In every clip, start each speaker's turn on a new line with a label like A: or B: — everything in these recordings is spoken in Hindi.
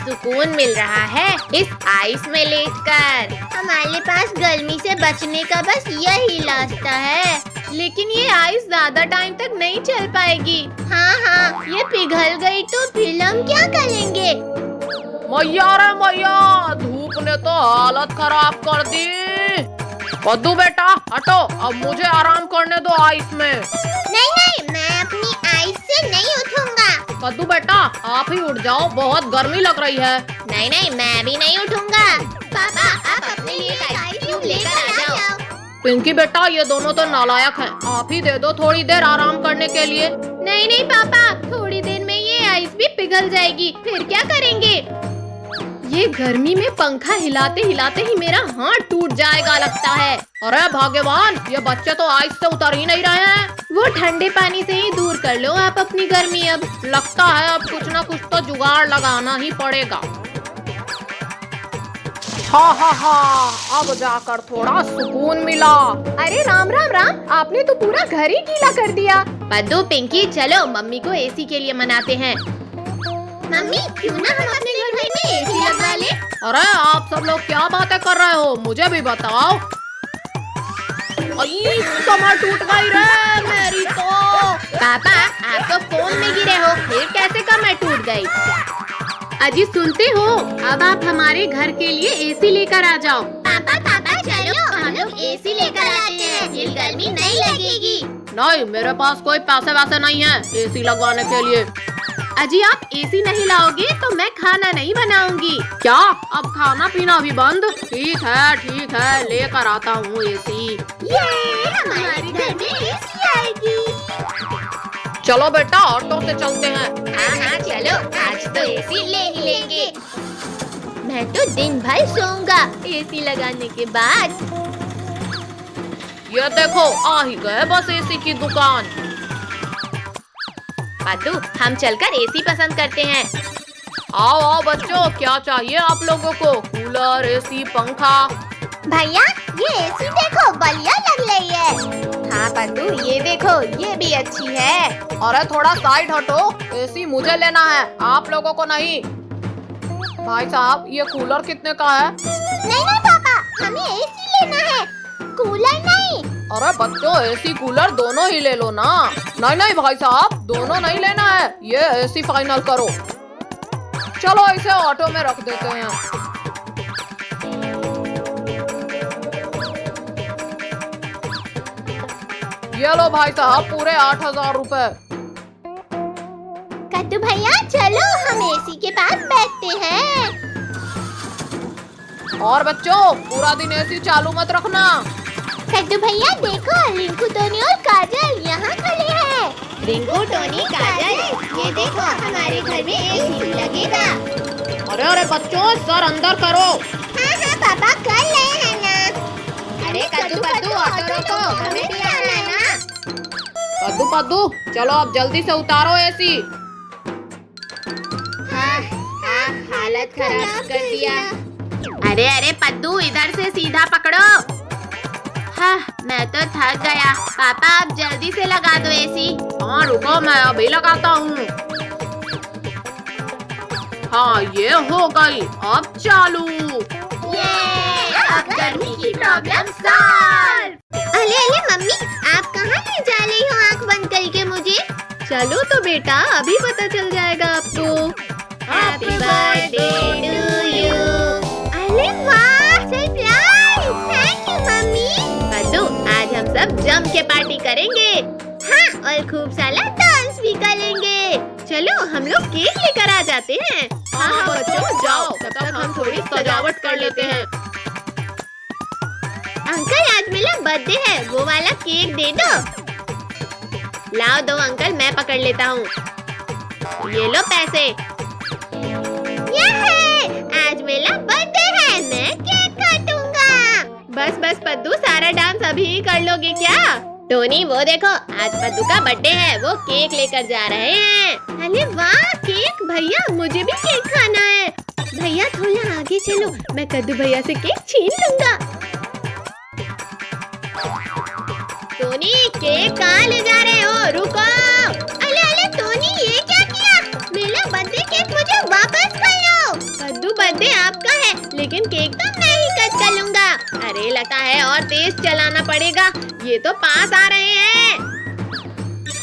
A: सुकून मिल रहा है इस आइस में लेटकर।
B: हमारे पास गर्मी से बचने का बस यही रास्ता है।
A: लेकिन ये आइस ज्यादा टाइम तक नहीं चल पाएगी।
B: हाँ, ये पिघल गई तो फिर हम क्या करेंगे?
C: मैया रे मैया, धूप ने तो हालत खराब कर दी। कद्दू बेटा हटो, अब मुझे आराम करने दो आइस में।
B: नहीं, मैं अपनी आइस से नहीं उठूंगा।
C: कद्दू बेटा आप ही उठ जाओ, बहुत गर्मी लग रही है।
B: नहीं, मैं भी नहीं उठूंगा। पापा, आप अपने लिए आइस क्यूब लेकर आ जाओ।
C: पिंकी बेटा ये दोनों तो नालायक हैं, आप ही दे दो थोड़ी देर आराम करने के लिए।
A: नहीं पापा, थोड़ी देर में ये आइस भी पिघल जाएगी, फिर क्या करेंगे? ये गर्मी में पंखा हिलाते हिलाते ही मेरा हाथ टूट जाएगा लगता है।
C: अरे भगवान, ये बच्चे तो आइस से उतर ही नहीं रहे हैं।
A: वो ठंडे पानी से ही दूर कर लो आप अपनी गर्मी। अब
C: लगता है अब कुछ ना कुछ तो जुगाड़ लगाना ही पड़ेगा। हाँ, अब जाकर थोड़ा सुकून मिला।
A: अरे राम, आपने तो पूरा घर ही गीला कर दिया। पद्दू पिंकी चलो मम्मी को एसी के लिए मनाते हैं।
B: मम्मी, क्यों ना हम अपने घर में एसी लगा ले?
C: अरे आप सब लोग क्या बातें कर रहे हो, मुझे भी बताओ। कमर टूट गई रे मेरी तो।
A: पापा आप तो फोन में गिरे हो, फिर कैसे कमर टूट गई? अजी सुनते हो, अब आप हमारे घर के लिए एसी लेकर आ जाओ।
B: पापा चलो हम लोग एसी लेकर आते हैं, फिर गर्मी नहीं लगेगी।
C: नहीं, मेरे पास कोई पैसे वैसे नहीं है एसी लगवाने के लिए।
A: अजी आप एसी नहीं लाओगे तो मैं खाना नहीं बनाऊंगी।
C: क्या अब खाना पीना भी बंद? ठीक है लेकर आता हूँ एसी।
B: ये हमारे घर में एसी आएगी।
C: चलो बेटा ऑटो से चलते हैं।
B: हाँ, चलो आज तो एसी ले ही लेंगे। मैं तो दिन भर सोऊंगा एसी लगाने के बाद।
C: ये देखो आ ही गए बस एसी की दुकान।
A: पद्दू हम चलकर एसी पसंद करते हैं।
C: आओ बच्चों, क्या चाहिए आप लोगों को? कूलर, एसी, पंखा?
B: भैया ये एसी देखो, बढ़िया लग रही है।
A: हाँ पद्दू ये देखो, ये भी अच्छी है।
C: अरे थोड़ा साइड हटो, एसी मुझे लेना है, आप लोगों को नहीं। भाई साहब ये कूलर कितने का है?
B: नहीं पापा, हमें एसी लेना है, कूलर नहीं।
C: अरे बच्चों एसी कूलर दोनों ही ले लो ना। नहीं भाई साहब, दोनों नहीं लेना है, ये एसी फाइनल करो। चलो इसे ऑटो में रख देते हैं। ये लो भाई साहब पूरे 8,000 रुपए।
B: कद्दू भैया चलो हम एसी के पास बैठते हैं।
C: और बच्चों पूरा दिन एसी चालू मत रखना।
B: कद्दू भैया देखो, रिंकू, टोनी और काजल यहाँ खड़े हैं।
A: रिंकू, टोनी, काजल, ये देखो हमारे घर में एसी लगेगा।
C: अरे बच्चों सर अंदर करो।
B: हाँ पापा कर रहे हैं ना।
A: अरे कद्दू ऑटो रोको, हमें भी आना है ना।
C: कद्दू चलो अब जल्दी से उतारो एसी।
A: हाँ, हालत खराब कर दिया। अरे पद्दू इधर से सीधा पकड़ो। हाँ, मैं तो थक गया। पापा आप जल्दी से लगा दो एसी।
C: हाँ रुको मैं अभी लगाता हूँ। हाँ ये हो गई, अब चालू।
B: अब गर्मी की प्रॉब्लम सॉल्व। अले मम्मी, आप कहाँ ले जा रही हो आँख बंद करके मुझे?
A: चलो तो बेटा अभी पता चल जाएगा आपको।
B: Happy birthday to you. अरे वाह, surprise! Thank you mummy.
A: Paddu आज हम सब जम के पार्टी करेंगे।
B: हाँ, और खूब सारा डांस भी करेंगे।
A: चलो हम लोग केक लेकर आ जाते हैं।
C: हाँ बच्चों जाओ, तब तक हम थोड़ी सजावट कर लेते हैं।
B: अंकल आज मेरा बर्थडे है, वो वाला केक दे दो।
A: लाओ दो अंकल, मैं पकड़ लेता हूँ। ये लो पैसे।
B: ये है, आज मेरा बर्थडे है, मैं केक काटूंगा।
A: बस पद्दू सारा डांस अभी ही कर लोगे क्या? टोनी वो देखो, आज पद्दू का बर्थडे है, वो केक लेकर जा रहे हैं।
B: अरे वाह केक! भैया मुझे भी केक खाना है।
A: भैया थोड़ा आगे चलो, मैं कद्दू भैया से केक छीन लूंगा।
B: टोनी केक कहाँ ले जा रहे हो? रुको। अरे टोनी ये क्या किया? मेरा बर्थडे केक मुझे वापस कर लो। बर्थडे आपका है, लेकिन केक तो मैं ही कट कर लूंगा। अरे लगता है और तेज चलाना पड़ेगा, ये तो पास आ रहे हैं।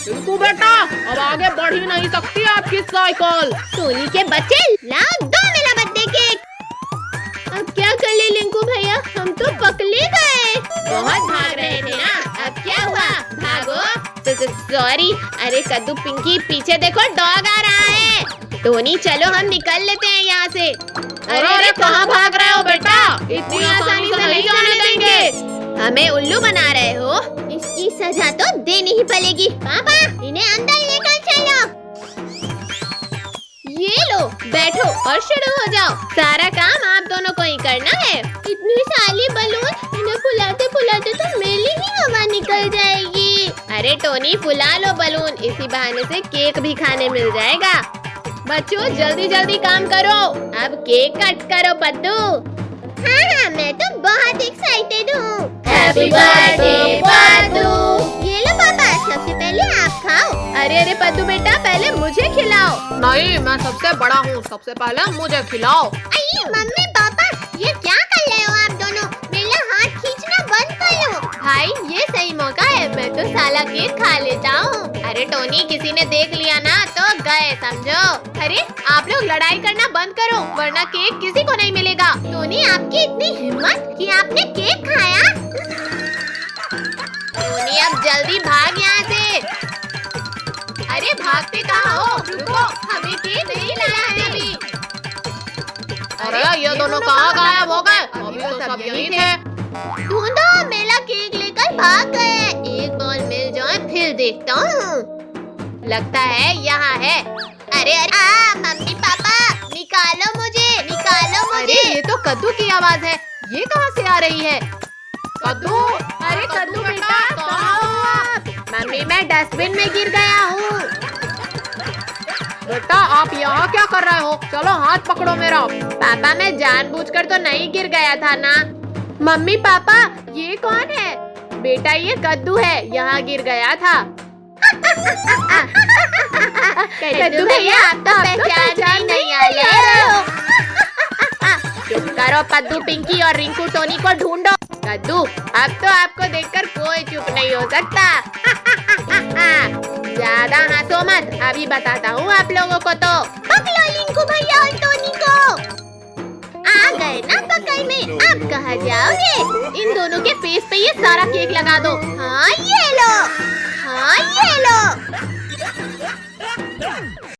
C: रिंकू बेटा, अब आगे बढ़ ही नहीं सकती आपकी साइकिल।
B: टोनी के बच्चे, लाओ दो मेरा बर्थडे केक। अब क्या कर ले लिंकू भैया, हम तो पकड़े गए। बहुत भाग रहे थे ना, अब क्या हुआ, भागो। सॉरी। अरे कद्दू पिंकी, पीछे देखो, डॉग आ रहा है। टोनी चलो हम निकल लेते हैं यहाँ से।
C: अरे कहाँ भाग रहे हो बेटा, इतनी आसानी से नहीं जाने देंगे।
B: हमें उल्लू बना रहे हो, इसकी सजा तो देनी ही पड़ेगी। पापा इन्हें अंदर लेकर चलो। ये लो, बैठो और शुरू हो जाओ। सारा काम आप दोनों को ही करना है। इतनी सारी बलून, इन्हें फुलाते फुलाते तो मेरी ही हवा निकल जाएगी। अरे टोनी फुला लो बलून, इसी बहाने से केक भी खाने मिल जाएगा। बच्चों जल्दी जल्दी काम करो, अब केक कट करो पद्दू। हाँ, मैं तो बहुत एक्साइटेड हूँ। Happy birthday Paddu. ये लो पापा, सबसे पहले आप खाओ। अरे पद्दू बेटा, पहले मुझे खिलाओ।
C: नहीं, मैं सबसे बड़ा हूँ, सबसे पहले मुझे खिलाओ।
B: अरे मम्मी पापा, ये क्या कर रहे हो आप दोनों? मेरा हाथ खींचना बंद करो। भाई ये सही मौका है, मैं तो साला केक खा लेता हूँ। अरे टोनी, किसी ने देख लिया ना तो गए समझो। अरे आप लोग लड़ाई करना बंद करो, वरना केक किसी को नहीं मिलेगा। टोनी आपकी इतनी हिम्मत कि आपने केक खाया? टोनी अब जल्दी भाग यहाँ से। अरे भागते कहाँ हो, रुको, हमें केक नहीं मिला है अभी।
C: अरे ये दोनों कहाँ गायब हो गए? अभी तो सब यहीं थे।
B: ढूंढो, मेरा केक लेकर भाग गए। एक बॉल मिल जाए फिर देखता हूँ। लगता है यहाँ है। अरे मम्मी पापा, निकालो मुझे, निकालो मुझे।
A: अरे ये तो कद्दू की आवाज है, ये कहाँ से आ रही है?
C: कद्दू,
A: अरे कद्दू बेटा, कहाँ हो आप? मम्मी मैं डस्टबिन में गिर गया हूँ।
C: बेटा आप यहाँ क्या कर रहे हो? चलो हाथ पकड़ो मेरा।
A: पापा मैं जानबूझकर तो नहीं गिर गया था ना। मम्मी पापा ये कौन है? बेटा ये कद्दू है, यहाँ गिर गया था। कद्दू भैया आप तो पहचान नहीं आए। चुप करो पद्दू, पिंकी और रिंकू टोनी को ढूंढो। कद्दू अब तो आपको देखकर कोई चुप नहीं हो सकता। ज्यादा हंसो मत, अभी बताता हूँ आप लोगों को। तो
B: पकड़ो लिंकू भैया और टोनी को। आ गए ना पकड़ में, अब कहाँ जाओगे? इन दोनों के फेस पे ये सारा केक लगा दो। हाँ ये लो, हाँ ये लो।